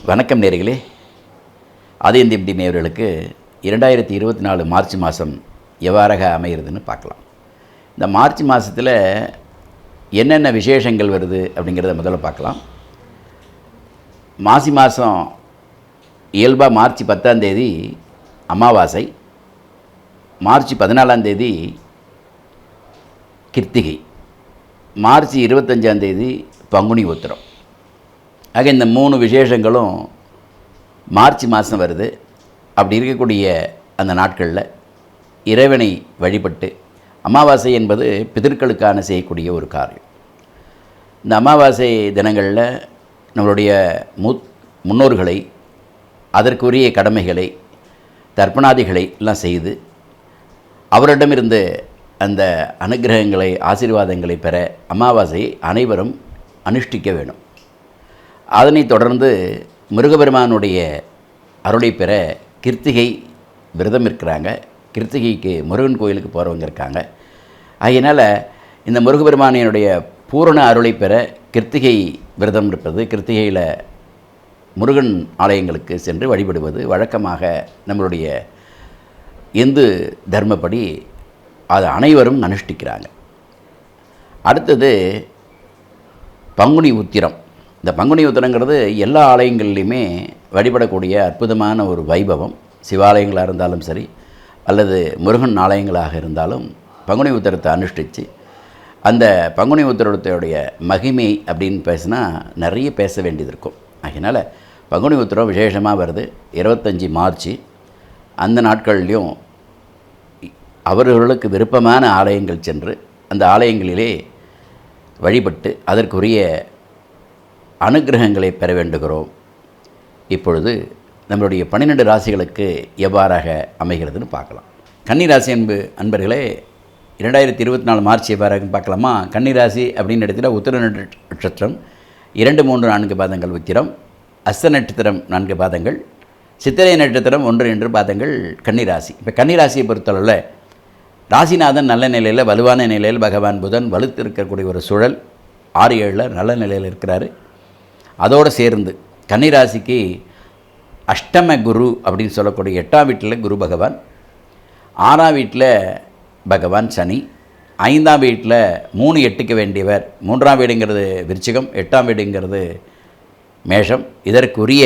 வணக்கம் நேயர்களே. ஆதியந்திப்டி நேயர்களுக்கு 2024 மார்ச் மாதம் எவ்வாறாக அமைகிறதுன்னு பார்க்கலாம். இந்த மார்ச் மாதத்தில் என்னென்ன விசேஷங்கள் வருது அப்படிங்கிறத முதல்ல பார்க்கலாம். மாசி மாதம் இயல்பாக மார்ச் 10ஆம் தேதி அமாவாசை, மார்ச் 14ஆம் தேதி கிருத்திகை, மார்ச் 25ஆம் தேதி பங்குனி உத்திரம். ஆக இந்த 3 விசேஷங்களும் மார்ச் மாதம் வருது. அப்படி இருக்கக்கூடிய அந்த நாட்களில் இறைவனை வழிபட்டு, அமாவாசை என்பது பிதர்களுக்கான செய்யக்கூடிய ஒரு காரியம். இந்த அமாவாசை தினங்களில் நம்மளுடைய முன்னோர்களை, அதற்குரிய கடமைகளை, தர்ப்பணாதிகளை எல்லாம் செய்து அவரிடமிருந்து அந்த அனுகிரகங்களை, ஆசீர்வாதங்களை பெற அமாவாசையை அனைவரும் அனுஷ்டிக்க வேணும். அதனைத் தொடர்ந்து முருகபெருமானுடைய அருளை பெற கிருத்திகை விரதம் இருக்கிறாங்க. கிருத்திகைக்கு முருகன் கோயிலுக்கு போகிறவங்க இருக்காங்க. அதனால் இந்த முருகபெருமானினுடைய பூரண அருளை பெற கிருத்திகை விரதம் இருப்பது, கிருத்திகையில் முருகன் ஆலயங்களுக்கு சென்று வழிபடுவது வழக்கமாக நம்மளுடைய இந்து தர்மப்படி அது அனைவரும் அனுஷ்டிக்கிறாங்க. அடுத்தது பங்குனி உத்திரம். இந்த பங்குனி உத்திரங்கிறது எல்லா ஆலயங்கள்லையுமே வழிபடக்கூடிய அற்புதமான ஒரு வைபவம். சிவாலயங்களாக இருந்தாலும் சரி, அல்லது முருகன் ஆலயங்களாக இருந்தாலும் பங்குனி உத்திரத்தை அனுஷ்டித்து, அந்த பங்குனி உத்திரத்துடைய மகிமை அப்படின்னு பேசினா நிறைய பேச வேண்டியது இருக்கும். அதனால் பங்குனி உத்திரம் விசேஷமாக வருது. 25 மார்ச் அந்த நாட்கள்லையும் அவர்களுக்கு விருப்பமான ஆலயங்கள் சென்று அந்த ஆலயங்களிலே வழிபட்டு அதற்குரிய அனுகிரகங்களை பெற வேண்டுகிறோம். இப்பொழுது நம்மளுடைய 12 ராசிகளுக்கு எவ்வாறாக அமைகிறதுன்னு பார்க்கலாம். கன்னிராசி அன்பர்களே, 2024 மார்ச் எவ்வாறாக பார்க்கலாமா? கன்னிராசி அப்படின்னு எடுத்துகிட்டால் உத்திர நட்சத்திரம் 2, 3, 4 பாதங்கள் உத்திரம், அஸ்த நட்சத்திரம் 4 பாதங்கள், சித்திரை நட்சத்திரம் 1, 2 பாதங்கள் கன்னிராசி. இப்போ கன்னிராசியை பொறுத்தளவில் ராசிநாதன் நல்ல நிலையில், வலுவான நிலையில் பகவான் புதன் வலுத்து இருக்கக்கூடிய ஒரு சூழல் 6, 7 நல்ல நிலையில் இருக்கிறாரு. அதோடு சேர்ந்து கன்னிராசிக்கு அஷ்டம குரு அப்படின்னு சொல்லக்கூடிய 8ஆம் வீட்டில் குரு பகவான், 6ஆம் வீட்டில் பகவான் சனி, 5ஆம் வீட்டில் 3, 8க்கு வேண்டியவர். 3ஆம் வீடுங்கிறது விருச்சிகம், 8ஆம் வீடுங்கிறது மேஷம். இதற்குரிய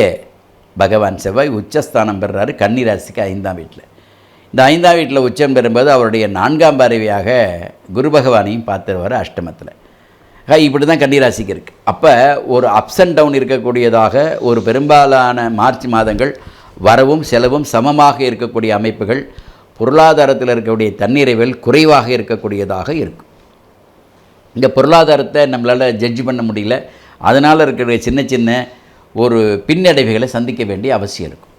பகவான் செவ்வாய் உச்சஸ்தானம் பெறுறாரு கன்னிராசிக்கு 5ஆம் வீட்டில். இந்த 5ஆம் வீட்டில் உச்சம் பெறும்போது அவருடைய 4ஆம் பார்வையாக குரு பகவானையும் பார்த்துருவார் அஷ்டமத்தில். இப்படி தான் கன்னிராசிக்கு இருக்குது. அப்போ ஒரு அப்ஸ் அண்ட் டவுன் இருக்கக்கூடியதாக ஒரு பெரும்பாலான மார்ச் மாதங்கள் வரவும் செலவும் சமமாக இருக்கக்கூடிய அமைப்புகள், பொருளாதாரத்தில் இருக்கக்கூடிய தன்னிறைவில் குறைவாக இருக்கக்கூடியதாக இருக்கும். இந்த பொருளாதாரத்தை நம்மளால் ஜட்ஜ் பண்ண முடியல. அதனால் இருக்கிற சின்ன சின்ன ஒரு பின்னடைவுகளை சந்திக்க வேண்டிய அவசியம் இருக்கும்.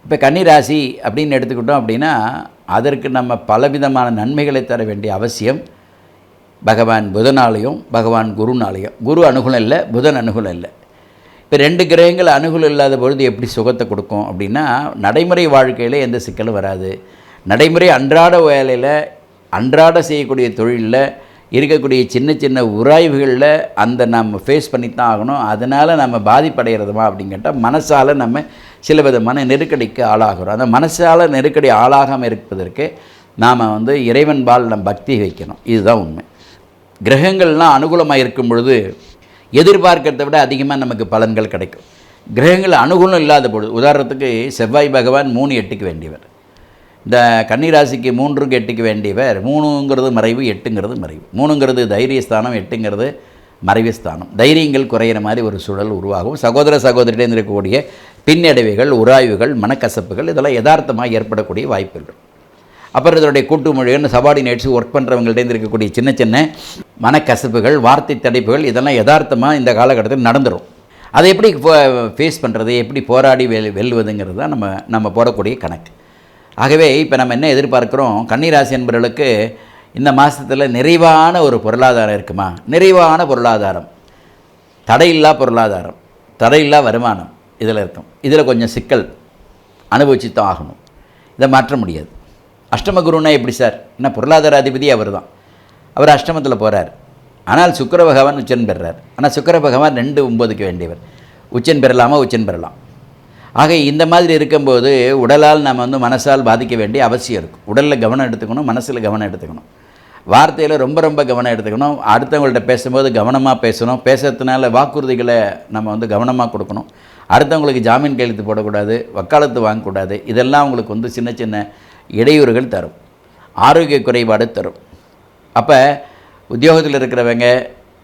இப்போ கன்னிராசி அப்படின்னு எடுத்துக்கிட்டோம் அப்படின்னா அதற்கு நம்ம பலவிதமான நன்மைகளை தர வேண்டிய அவசியம் பகவான் புதனாலையும் பகவான் குருனாலையும். குரு அனுகூலம் இல்லை, புதன் அனுகூலம் இல்லை. இப்போ 2 கிரகங்கள் அனுகூலம் இல்லாத பொழுது எப்படி சுகத்தை கொடுக்கும் அப்படின்னா, நடைமுறை வாழ்க்கையில் எந்த சிக்கலும் வராது. நடைமுறை அன்றாட வேலையில், அன்றாட செய்யக்கூடிய தொழிலில் இருக்கக்கூடிய சின்ன சின்ன உராய்வுகளில் அந்த நம்ம ஃபேஸ் பண்ணி தான் ஆகணும். அதனால் நம்ம பாதிப்படைகிறதுமா அப்படின்னு கேட்டால் மனசால் நம்ம சில விதமான நெருக்கடிக்கு ஆளாகிறோம். அந்த மனசால் நெருக்கடி ஆளாகாமல் இருப்பதற்கு நாம் இறைவன்பால் நம்ம பக்தி வைக்கணும். இதுதான் உண்மை. கிரகங்கள்லாம் அனுகூலமாக இருக்கும் பொழுது எதிர்பார்க்கிறத விட அதிகமாக நமக்கு பலன்கள் கிடைக்கும். கிரகங்கள் அனுகூலம் இல்லாத பொழுது, உதாரணத்துக்கு செவ்வாய் பகவான் 3, 8க்கு வேண்டியவர். இந்த கன்னிராசிக்கு 3, 8க்கு வேண்டியவர். 3ங்கிறது மறைவு, 8ங்கிறது மறைவு. 3ங்கிறது தைரியஸ்தானம், 8ங்கிறது மறைவுஸ்தானம். தைரியங்கள் குறையிற மாதிரி ஒரு சூழல் உருவாகும். சகோதர சகோதரியிடம் இருக்கக்கூடிய பின்னடைவுகள், உராய்வுகள், மனக்கசப்புகள் இதெல்லாம் யதார்த்தமாக ஏற்படக்கூடிய வாய்ப்புகள். அப்புறம் இதனுடைய கூட்டு மொழிகள், சபார்டினேட்ஸ், ஒர்க் பண்ணுறவங்கள்டேருந்து இருக்கக்கூடிய சின்ன சின்ன மனக்கசப்புகள், வார்த்தை தடைப்புகள் இதெல்லாம் யதார்த்தமாக இந்த காலகட்டத்தில் நடந்துடும். அதை எப்படி ஃபேஸ் பண்ணுறது, எப்படி போராடி வெல்வதுங்கிறது தான் நம்ம போடக்கூடிய கணக்கு. ஆகவே இப்போ நம்ம என்ன எதிர்பார்க்குறோம், கன்னிராசி என்பவர்களுக்கு இந்த மாதத்தில் நிறைவான ஒரு பொருளாதாரம் இருக்குமா? நிறைவான பொருளாதாரம், தடையில்லா பொருளாதாரம், தடையில்லா வருமானம் இதில் இருக்கும். இதில் கொஞ்சம் சிக்கல் அனுபவிச்சு தான் ஆகணும். இதை மாற்ற முடியாது. அஷ்டமகுருன்னா எப்படி சார்? என்ன பொருளாதார அதிபதி அவர் தான். அவர் அஷ்டமத்தில் போகிறார். ஆனால் சுக்கிர பகவான் உச்சன் பெறார். ஆனால் சுக்கிர பகவான் 2, 9க்கு வேண்டியவர். உச்சன் பெறலாமா உச்சன் பெறலாம். ஆக இந்த மாதிரி இருக்கும்போது உடலால் நம்ம வந்து மனசால் பாதிக்க வேண்டிய அவசியம் இருக்கும். உடலில் கவனம் எடுத்துக்கணும், மனசில் கவனம் எடுத்துக்கணும், வார்த்தையில் ரொம்ப ரொம்ப கவனம் எடுத்துக்கணும். அடுத்தவங்கள்ட்ட பேசும்போது கவனமாக பேசணும். பேசுறதுனால வாக்குறுதிகளை நம்ம வந்து கவனமாக கொடுக்கணும். அடுத்தவங்களுக்கு ஜாமீன் கையெழுத்து போடக்கூடாது, வக்காலத்து வாங்கக்கூடாது. இதெல்லாம் அவங்களுக்கு வந்து சின்ன சின்ன இடையூறுகள் தரும், ஆரோக்கிய குறைபாடு தரும். அப்போ உத்தியோகத்தில் இருக்கிறவங்க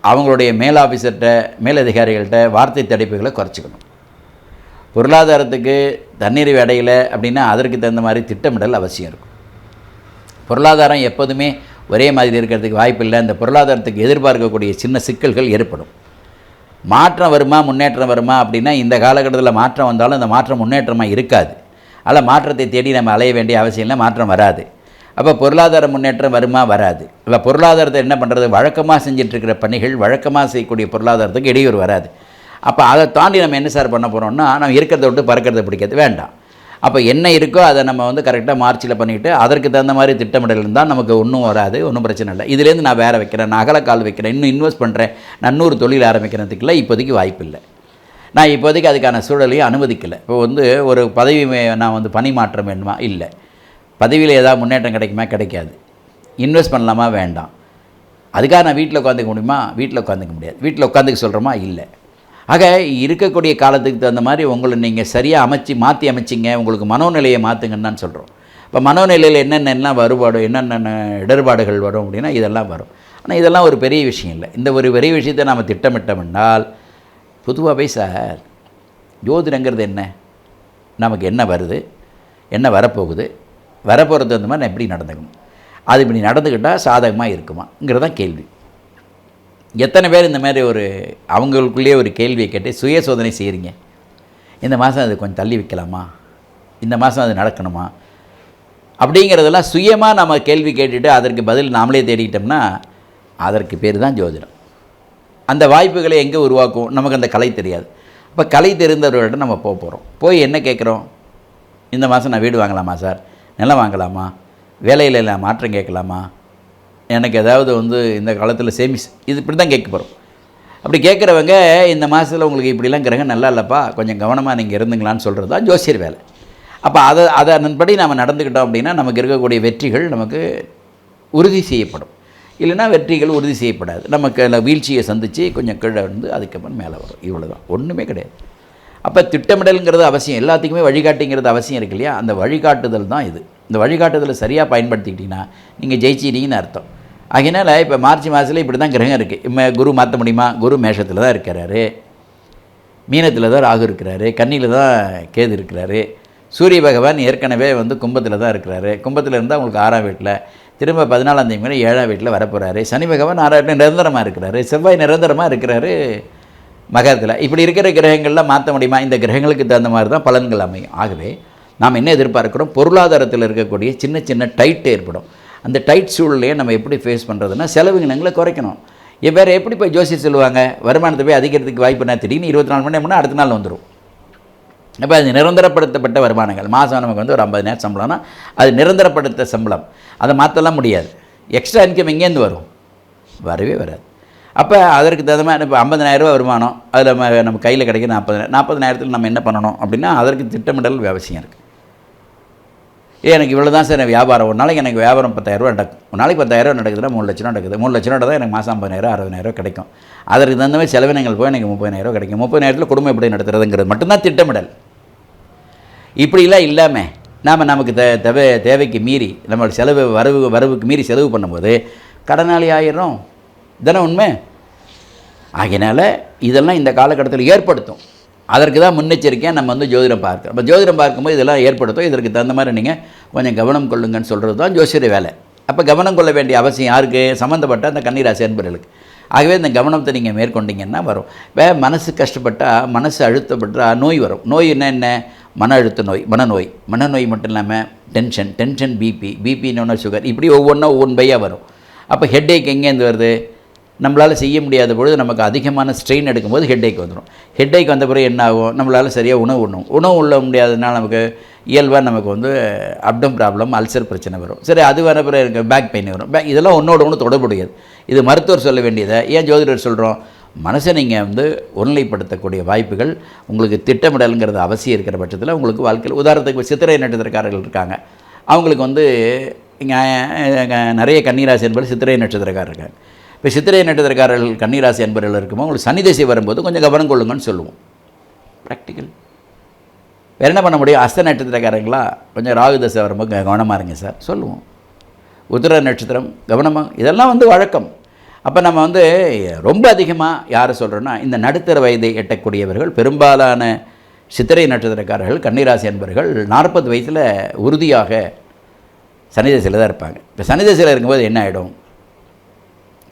அவங்களுடைய மேல் ஆஃபீஸர்கிட்ட, மேலதிகாரிகள்கிட்ட வார்த்தை தடைப்புகளை குறைச்சிக்கணும். பொருளாதாரத்துக்கு தண்ணீர் அடையலை அப்படின்னா அதற்கு தகுந்த மாதிரி திட்டமிடல் அவசியம் இருக்கும். பொருளாதாரம் எப்போதுமே ஒரே மாதிரி இருக்கிறதுக்கு வாய்ப்பில்லை. அந்த பொருளாதாரத்துக்கு எதிர்பார்க்கக்கூடிய சின்ன சிக்கல்கள் ஏற்படும். மாற்றம் வருமா முன்னேற்றம் வருமா அப்படின்னா இந்த காலகட்டத்தில் மாற்றம் வந்தாலும் அந்த மாற்றம் முன்னேற்றமாக இருக்காது. அதில் மாற்றத்தை தேடி நம்ம அலைய வேண்டிய அவசியம் இல்லை, மாற்றம் வராது. அப்போ பொருளாதார முன்னேற்றம் வருமா வராது. இப்போ பொருளாதாரத்தை என்ன பண்ணுறது, வழக்கமாக செஞ்சிட்ருக்கிற பணிகள், வழக்கமாக செய்யக்கூடிய பொருளாதாரத்துக்கு இடையூறு வராது. அப்போ அதை தாண்டி நம்ம என்ன சார் பண்ண போகிறோம்னா, நம்ம இருக்கிறத விட்டு பறக்கிறத பிடிக்கிறது வேண்டாம். அப்போ என்ன இருக்கோ அதை நம்ம வந்து கரெக்டாக மார்ச்சில் பண்ணிவிட்டு அதற்கு தகுந்த மாதிரி திட்டமிடல் இருந்தால் நமக்கு ஒன்றும் வராது, ஒன்றும் பிரச்சனை இல்லை. இதுலேருந்து நான் வேறு வைக்கிறேன், நான் அகலக்கால் வைக்கிறேன், இன்னும் இன்வெஸ்ட் பண்ணுறேன், நான் 100 தொழில் ஆரம்பிக்கிறதுக்குள்ள இப்போதைக்கு வாய்ப்பு இல்லை. நான் இப்போதைக்கு அதுக்கான சூழலையும் அனுமதிக்கலை. இப்போ வந்து ஒரு பதவி நான் வந்து பணி மாற்றம் வேணுமா, இல்லை. பதவியில் ஏதாவது முன்னேற்றம் கிடைக்குமா, கிடைக்காது. இன்வெஸ்ட் பண்ணலாமா, வேண்டாம். அதுக்காக நான் வீட்டில் உட்காந்துக்க முடியுமா, வீட்டில் உட்காந்துக்க முடியாது. வீட்டில் உட்காந்துக்க சொல்கிறோமா, இல்லை. ஆக இருக்கக்கூடிய காலத்துக்கு தகுந்த மாதிரி உங்களை நீங்கள் சரியாக மாற்றி அமைச்சிங்க, உங்களுக்கு மனோநிலையை மாற்றுங்கன்னு தான் சொல்கிறோம். இப்போ மனோநிலையில் என்னென்னலாம் என்னென்ன இடர்பாடுகள் வரும் அப்படின்னா இதெல்லாம் வரும். ஆனால் இதெல்லாம் ஒரு பெரிய விஷயம் இல்லை. இந்த ஒரு பெரிய விஷயத்தை நாம் திட்டமிட்டோம்னால், பொதுவாகவே சார் ஜோதிடங்கிறது என்ன, நமக்கு என்ன வருது, என்ன வரப்போகுது, வரப்போகிறது அந்த மாதிரி நான் எப்படி நடந்துக்கணும், அது இப்படி நடந்துக்கிட்டால் சாதகமாக இருக்குமாங்கிறதான் கேள்வி. எத்தனை பேர் இந்த மாதிரி ஒரு அவங்களுக்குள்ளேயே ஒரு கேள்வியை கேட்டு சுய சோதனை செய்கிறீங்க. இந்த மாதம் அது கொஞ்சம் தள்ளி வைக்கலாமா, இந்த மாதம் அது நடக்கணுமா அப்படிங்கிறதெல்லாம் சுயமாக நம்ம கேள்வி கேட்டுட்டு அதற்கு பதில் நாமளே தேடிக்கிட்டோம்னா அதற்கு பேர் தான் ஜோதிடம். அந்த வாய்ப்புகளை எங்கே உருவாக்கும், நமக்கு அந்த கலை தெரியாது. அப்போ கலை தெரிந்தவர்களிடம் நம்ம போகிறோம். போய் என்ன கேட்குறோம், இந்த மாதம் நான் வீடு வாங்கலாமா சார், நிலம் வாங்கலாமா, வேலையில் நான் மாற்றம் கேட்கலாமா, எனக்கு ஏதாவது வந்து இந்த காலத்தில் இது இப்படி தான் கேட்க போகிறோம். அப்படி கேட்குறவங்க இந்த மாதத்தில் உங்களுக்கு இப்படிலாம் கிரகம் நல்லா இல்லைப்பா, கொஞ்சம் கவனமாக நீங்கள் இருந்துங்களான்னு சொல்கிறது தான் ஜோசியர் வேலை. அப்போ அதன்படி நம்ம நடந்துக்கிட்டோம் அப்படின்னா நமக்கு இருக்கக்கூடிய வெற்றிகள் நமக்கு உறுதி செய்யப்படும். இல்லைன்னா வெற்றிகள் உறுதி செய்யப்படாது. நமக்கு அதில் வீழ்ச்சியை சந்தித்து கொஞ்சம் கீழே வந்து அதுக்கப்புறம் மேலே வரும். இவ்வளோ தான், ஒன்றுமே கிடையாது. அப்போ திட்டமிடலுங்கிறது அவசியம், எல்லாத்துக்குமே வழிகாட்டிங்கிறது அவசியம் இருக்கு இல்லையா. அந்த வழிகாட்டுதல் தான் இது. இந்த வழிகாட்டுதலை சரியாக பயன்படுத்திக்கிட்டிங்கன்னா நீங்கள் ஜெயிச்சிட்டீங்கன்னு அர்த்தம். அதனால் இப்போ மார்ச் மாதத்தில் இப்படி தான் கிரகம் இருக்குது. குரு மாற்ற முடியுமா, குரு மேஷத்தில் தான் இருக்கிறாரு, மீனத்தில் தான் ராகு இருக்கிறாரு, கன்னியில் தான் கேது இருக்கிறாரு, சூரிய பகவான் ஏற்கனவே வந்து கும்பத்தில் தான் இருக்கிறாரு. கும்பத்தில் இருந்தால் உங்களுக்கு 6ஆம் வீட்டில், திரும்ப 14ஆம் தேதி மேலே 7ஆம் வீட்டில் வரப்போகிறாரு. சனி பகவான் 6ஆம் வீட்டில் நிரந்தரமாக இருக்கிறாரு, செவ்வாய் நிரந்தரமாக இருக்கிறாரு மகரத்தில். இப்படி இருக்கிற கிரகங்கள்லாம் மாற்ற முடியுமா, இந்த கிரகங்களுக்கு தகுந்த மாதிரி தான் பலன்கள் அமையும். ஆகவே நாம் என்ன எதிர்பார்க்குறோம், பொருளாதாரத்தில் இருக்கக்கூடிய சின்ன சின்ன டைட் ஏற்படும். அந்த டைட் சூழ்நிலையை நம்ம எப்படி ஃபேஸ் பண்ணுறதுன்னா செலவினங்களை குறைக்கணும். வேறு எப்படி போய் ஜோசியர் சொல்லுவாங்க, வருமானத்தை போய் அதிகரிக்கிறதுக்கு வாய்ப்பு என்ன, திடீர்னு 24 மணி நேரம்னா அடுத்த நாள் வந்துடும். அப்போ அது நிரந்தரப்படுத்தப்பட்ட வருமானங்கள். மாதம் நமக்கு வந்து ஒரு 50,000 சம்பளம்னா அது நிரந்தரப்படுத்த சம்பளம், அதை மாற்றலாம் முடியாது. எக்ஸ்ட்ரா இன்கம் எங்கேருந்து வரும், வரவே வராது. அப்போ அதற்கு தகுந்த மாதிரி இப்போ 50,000 வருமானம், அதில் நம்ம கையில் கிடைக்கும் 40,000 நம்ம என்ன பண்ணணும் அப்படின்னா அதற்கு திட்டமிடல் அவசியம் இருக்குது. எனக்கு இவ்வளோ தான் சார் வியாபாரம், ஒரு நாளைக்கு எனக்கு வியாபாரம் 10,000 நடக்கும். ஒரு நாளைக்கு 10,000 நடக்குதுன்னா 3 லட்ச ரூபா நடக்குது. 3 லட்ச ரூபா தான் எனக்கு மாதம் 50,000 60,000 கிடைக்கும். அதற்கு தகுந்த மாதிரி செலவினங்கள் போய் எனக்கு 30,000 கிடைக்கும். 30,000 குடும்பம் எப்படி நடத்துறதுங்கிறது மட்டும்தான் திட்டமிடல். இப்படிலாம் இல்லாமல் நமக்கு தேவைக்கு மீறி நம்மளோட செலவு வரவுக்கு மீறி செலவு பண்ணும்போது கடனாளி ஆயிடும். இதெல்லாம் உண்மை. ஆகையினால் இதெல்லாம் இந்த காலகட்டத்தில் ஏற்படுத்தும். அதற்கு தான் முன்னெச்சரிக்கையாக நம்ம வந்து ஜோதிடம் பார்க்குறோம். அப்போ ஜோதிடம் பார்க்கும்போது இதெல்லாம் ஏற்படுத்தும். இதற்கு தகுந்த மாதிரி நீங்கள் கொஞ்சம் கவனம் கொள்ளுங்கன்னு சொல்கிறது தான் ஜோசியர் வேலை. அப்போ கவனம் கொள்ள வேண்டிய அவசியம் யாருக்கு, சம்மந்தப்பட்ட அந்த கன்னிராசி அன்பர்களுக்கு. ஆகவே இந்த கவனத்தை நீங்கள் மேற்கொண்டீங்கன்னா வரும். இப்போ மனசு கஷ்டப்பட்டால், மனசு அழுத்தப்பட்டால் நோய் வரும். நோய் என்ன, மன அழுத்த நோய், மனநோய் மட்டும் இல்லாமல் டென்ஷன் பிபின்னு சுகர், இப்படி ஒவ்வொரு பையாக வரும். அப்போ ஹெட்டேக் எங்கேருந்து வருது, நம்மளால் செய்ய முடியாத பொழுது நமக்கு அதிகமான ஸ்ட்ரெயின் எடுக்கும்போது ஹெட்டேக் வந்துடும். ஹெட்டேக் வந்த பிறகு என்ன ஆகும், நம்மளால் சரியாக உணவு உள்ள முடியாததுனால நமக்கு இயல்பாக நமக்கு வந்து அப்டம் ப்ராப்ளம், அல்சர் பிரச்சனை வரும். சரி, அது வர பிறகு பேக் பெயின் வரும். இதெல்லாம் ஒன்றோட ஒன்று தொடர்புடையது. இது மருத்துவர் சொல்ல வேண்டியதை ஏன் ஜோதிடர் சொல்கிறோம், மனசை நீங்கள் வந்து ஒருநிலைப்படுத்தக்கூடிய வாய்ப்புகள் உங்களுக்கு திட்டமிடலுங்கிறது அவசியம் இருக்கிற பட்சத்தில் உங்களுக்கு வாழ்க்கையில் உதாரணத்துக்கு சித்திரை நட்சத்திரக்காரர்கள் இருக்காங்க. அவங்களுக்கு வந்து இங்கே நிறைய கன்னிராசி என்பது சித்திரை நட்சத்திரக்காரர் இருக்காங்க. இப்போ சித்திரை நட்சத்திரக்காரர்கள் கன்னிராசி என்பவர்கள் இருக்கும்போது உங்களுக்கு சனி திசை வரும்போது கொஞ்சம் கவனம் கொள்ளுங்கன்னு சொல்லுவோம். ப்ராக்டிக்கல். வேறு என்ன பண்ண முடியும்? அஸ்த நட்சத்திரக்காரங்களா கொஞ்சம் ராகு தசை வரும்போது கவனமாக இருங்க சார் சொல்லுவோம். உத்திர நட்சத்திரம் கவனமாக, இதெல்லாம் வந்து வழக்கம். அப்போ நம்ம வந்து ரொம்ப அதிகமாக யாரை சொல்கிறோன்னா, இந்த நடுத்தர வயதை எட்டக்கூடியவர்கள், பெரும்பாலான சித்திரை நட்சத்திரக்காரர்கள் கன்னிராசி என்பவர்கள் 40 வயசில் உறுதியாக சனி திசையில் தான் இருப்பாங்க. இப்போ சனி திசையில் இருக்கும்போது என்ன ஆகிடும்?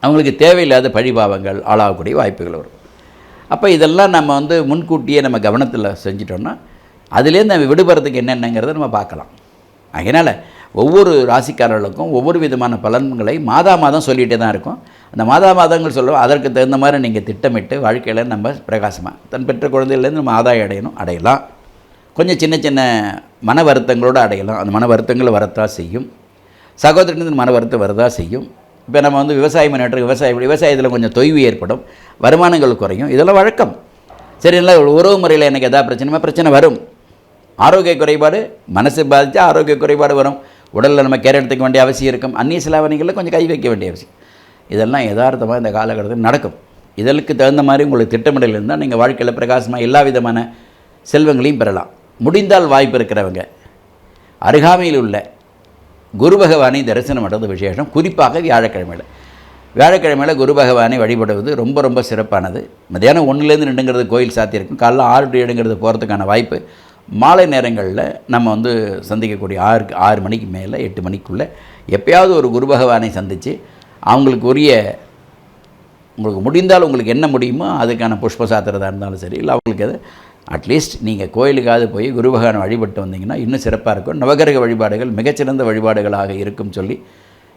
அவங்களுக்கு தேவையில்லாத பழிபாவங்கள் ஆளாகக்கூடிய வாய்ப்புகள் வரும். அப்போ இதெல்லாம் நம்ம வந்து முன்கூட்டியே நம்ம கவனத்தில் செஞ்சிட்டோம்னா அதுலேருந்து நம்ம விடுபடுறதுக்கு என்னென்னங்கிறத நம்ம பார்க்கலாம். அதனால் ஒவ்வொரு ராசிக்காரர்களுக்கும் ஒவ்வொரு விதமான பலன்களை மாதம் சொல்லிகிட்டே தான் இருக்கும். அந்த மாதங்கள் சொல்லுவோம். அதற்கு தகுந்த மாதிரி நீங்கள் திட்டமிட்டு வாழ்க்கையில் நம்ம பிரகாசமாக தன் பெற்ற குழந்தையிலேருந்து நம்ம ஆதாயம் அடையலாம். கொஞ்சம் சின்ன சின்ன மன வருத்தங்களோடு அடையலாம். அந்த மன வருத்தங்கள் வரத்தான் செய்யும். சகோதரனுக்கு மன வருத்தம் வரதான் செய்யும். இப்போ நம்ம வந்து விவசாயம் பண்ணிட்டு விவசாயத்தில் கொஞ்சம் தொய்வு ஏற்படும், வருமானங்கள் குறையும், இதெல்லாம் வழக்கம். சரிங்களா? உறவு முறையில் எனக்கு எதாவது பிரச்சனை வரும். ஆரோக்கிய குறைபாடு, மனசு பாதித்தா ஆரோக்கிய குறைபாடு வரும். உடலில் நம்ம கேர் எடுத்துக்க வேண்டிய அவசியம் இருக்கும். அந்நிய செலாவணிகளில் கொஞ்சம் கை வைக்க வேண்டிய அவசியம். இதெல்லாம் யதார்த்தமாக இந்த காலகட்டத்தில் நடக்கும். இதற்கு தகுந்த மாதிரி உங்களுக்கு திட்டமிடல் இருந்தால் நீங்கள் வாழ்க்கையில் பிரகாசமாக எல்லா விதமான செல்வங்களையும் பெறலாம். முடிந்தால் வாய்ப்பு இருக்கிறவங்க அருகாமையில் உள்ள குரு பகவானை தரிசனம் பண்ணுறது விசேஷம். குறிப்பாக வியாழக்கிழமையில் குரு பகவானை வழிபடுவது ரொம்ப ரொம்ப சிறப்பானது. மத்தியானம் 1லேருந்து 2ங்கிறது கோயில் சாத்தியிருக்கும். காலைல 6 to 7ங்கிறது போகிறதுக்கான வாய்ப்பு. மாலை நேரங்களில் நம்ம வந்து சந்திக்கக்கூடிய 6 மணிக்கு மேலே 8 மணிக்குள்ளே எப்போயாவது ஒரு குரு பகவானை சந்தித்து அவங்களுக்கு உங்களுக்கு முடிந்தால் உங்களுக்கு என்ன முடியுமோ அதுக்கான புஷ்ப சாத்திரதாக இருந்தாலும் சரி, இல்லை அவங்களுக்கு எது அட்லீஸ்ட் நீங்கள் கோயிலுக்காவது போய் குரு பகவானை வழிபட்டு வந்தீங்கன்னா இன்னும் சிறப்பாக இருக்கும். நவகிரக வழிபாடுகள் மிகச்சிறந்த வழிபாடுகளாக இருக்கும் சொல்லி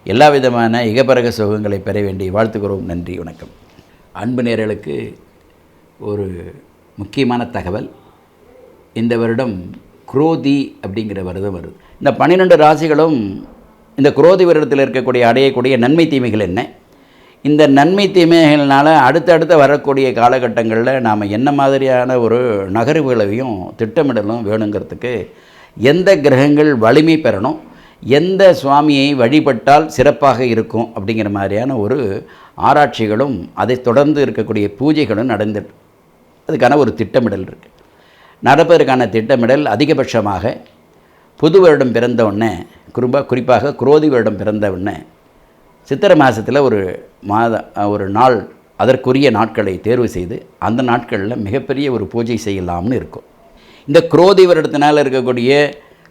எல்லா விதமான இகபரக சுகங்களை பெற வேண்டிய வாழ்த்துக்கிறோம். நன்றி, வணக்கம். அன்பு நேயர்களுக்கு ஒரு முக்கியமான தகவல். இந்த வருடம் குரோதி அப்படிங்கிற வருடம் வருது. இந்த 12 ராசிகளும் இந்த குரோதி வருடத்தில் இருக்கக்கூடிய அடையக்கூடிய நன்மை தீமைகள் என்ன, இந்த நன்மை தீமைகள்னால் அடுத்தடுத்த வரக்கூடிய காலகட்டங்களில் நாம் என்ன மாதிரியான ஒரு நகர்வுகளையும் திட்டமிடலும் வேணுங்கிறதுக்கு எந்த கிரகங்கள் வலிமை பெறணும், எந்த சுவாமியை வழிபட்டால் சிறப்பாக இருக்கும் அப்படிங்கிற மாதிரியான ஒரு ஆராய்ச்சிகளும் அதை தொடர்ந்து இருக்கக்கூடிய பூஜைகளும் நடந்துட்டு அதுக்கான ஒரு திட்டமிடல் இருக்குது. நடப்பதற்கான திட்டமிடல் அதிகபட்சமாக புது வருடம் பிறந்த உடனே குறிப்பாக குரோதி வருடம் பிறந்த உடனே சித்திரை மாதத்தில் ஒரு நாள் அதற்குரிய நாட்களை தேர்வு செய்து அந்த நாட்களில் மிகப்பெரிய ஒரு பூஜை செய்யலாம்னு இருக்கும். இந்த குரோதி வருடத்தினால் இருக்கக்கூடிய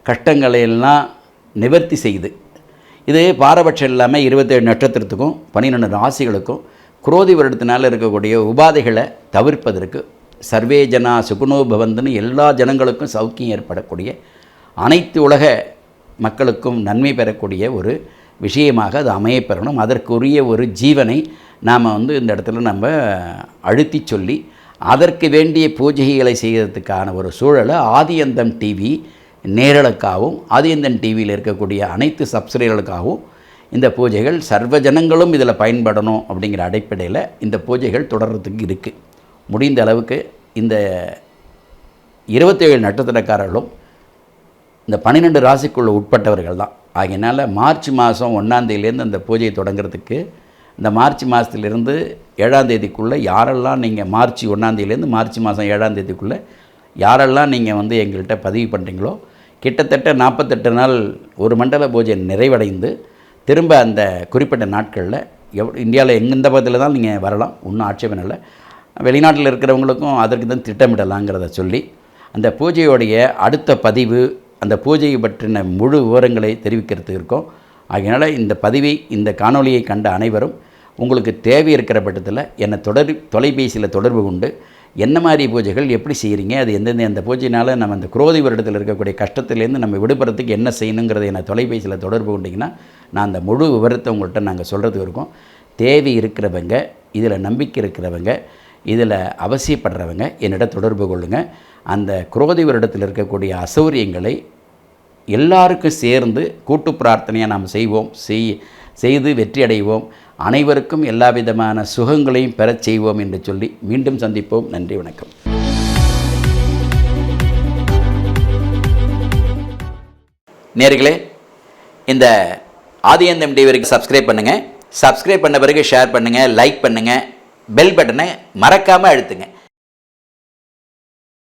கஷ்டங்களை எல்லாம் நிவர்த்தி செய்து இது பாரபட்சம் இல்லாமல் 27 நட்சத்திரத்துக்கும் 12 ராசிகளுக்கும் குரோதி வருடத்தினால் இருக்கக்கூடிய உபாதைகளை தவிர்ப்பதற்கு சர்வே ஜனா சுகுணோ பவந்துன்னு எல்லா ஜனங்களுக்கும் சௌக்கியம் ஏற்படக்கூடிய அனைத்து உலக மக்களுக்கும் நன்மை பெறக்கூடிய ஒரு விஷயமாக அது அமையப்பெறணும். அதற்குரிய ஒரு ஜீவனை நாம் வந்து இந்த இடத்துல நம்ம அழுத்தி சொல்லி அதற்கு வேண்டிய பூஜைகளை செய்கிறதுக்கான ஒரு சூழலை ஆதியந்தம் டிவி நேரலுக்காகவும் ஆதியந்தன் டிவியில் இருக்கக்கூடிய அனைத்து சப்ஸ்கிரைபர்களுக்காகவும் இந்த பூஜைகள் சர்வ ஜனங்களும் இதில் பயன்படணும் அப்படிங்கிற அடிப்படையில் இந்த பூஜைகள் தொடர்றதுக்கு இருக்குது. முடிந்த அளவுக்கு இந்த 27 நட்சத்திரக்காரர்களும் இந்த 12 ராசிக்குள்ள உட்பட்டவர்கள் தான். ஆகையினால் மார்ச் மாதம் 1ஆம் தேதியிலேருந்து அந்த பூஜையை தொடங்குறதுக்கு இந்த மார்ச் மாதத்துலேருந்து 7ஆம் தேதிக்குள்ளே யாரெல்லாம் நீங்கள் மார்ச் 1ஆம் தேதியிலேருந்து மார்ச் மாதம் 7ஆம் தேதிக்குள்ளே யாரெல்லாம் நீங்கள் வந்து எங்கள்கிட்ட பதிவு பண்ணுறீங்களோ கிட்டத்தட்ட 48 நாள் ஒரு மண்டல பூஜை நிறைவடைந்து திரும்ப அந்த குறிப்பிட்ட நாட்களில் இந்தியாவில் எந்த பக்கத்தில் தான் நீங்கள் வரலாம், ஒன்றும் ஆட்சேபம் இல்லை. வெளிநாட்டில் இருக்கிறவங்களுக்கும் அதற்கு தான் திட்டமிடலாங்கிறத சொல்லி அந்த பூஜையோடைய அடுத்த பதிவு அந்த பூஜையை பற்றின முழு விவரங்களை தெரிவிக்கிறதுக்கு இருக்கோம். அதனால் இந்த பதிவை இந்த காணொலியை கண்ட அனைவரும் உங்களுக்கு தேவை இருக்கிற பட்சத்தில் என்னை தொலைபேசியில் தொடர்பு கொண்டு என்ன மாதிரி பூஜைகள் எப்படி செய்கிறீங்க, அது எந்த பூஜையினால் நம்ம அந்த குரோதி வருடத்தில் இருக்கக்கூடிய கஷ்டத்துலேருந்து நம்ம விடுபடுறதுக்கு என்ன செய்யணுங்கிறத என்னை தொலைபேசியில் தொடர்பு கொண்டிங்கன்னா நான் அந்த முழு விவரத்தை உங்கள்கிட்ட நாங்கள் சொல்கிறதுக்கு இருக்கோம். தேவை இருக்கிறவங்க, இதில் நம்பிக்கை இருக்கிறவங்க, இதில் அவசியப்படுறவங்க என்னிடம் தொடர்பு கொள்ளுங்கள். அந்த குரோதி வருடத்தில் இருக்கக்கூடிய அசௌரியங்களை எல்லாருக்கும் சேர்ந்து கூட்டு பிரார்த்தனையாக நாம் செய்து வெற்றி அடைவோம். அனைவருக்கும் எல்லா விதமான சுகங்களையும் பெறச் செய்வோம் என்று சொல்லி மீண்டும் சந்திப்போம். நன்றி, வணக்கம். நேயர்களே, இந்த ஆதியந்தம் டிவிக்கு சப்ஸ்கிரைப் பண்ணுங்கள். சப்ஸ்கிரைப் பண்ண பிறகு ஷேர் பண்ணுங்கள், லைக் பண்ணுங்கள், பெல் பட்டனை மறக்காமல் அழுத்துங்க.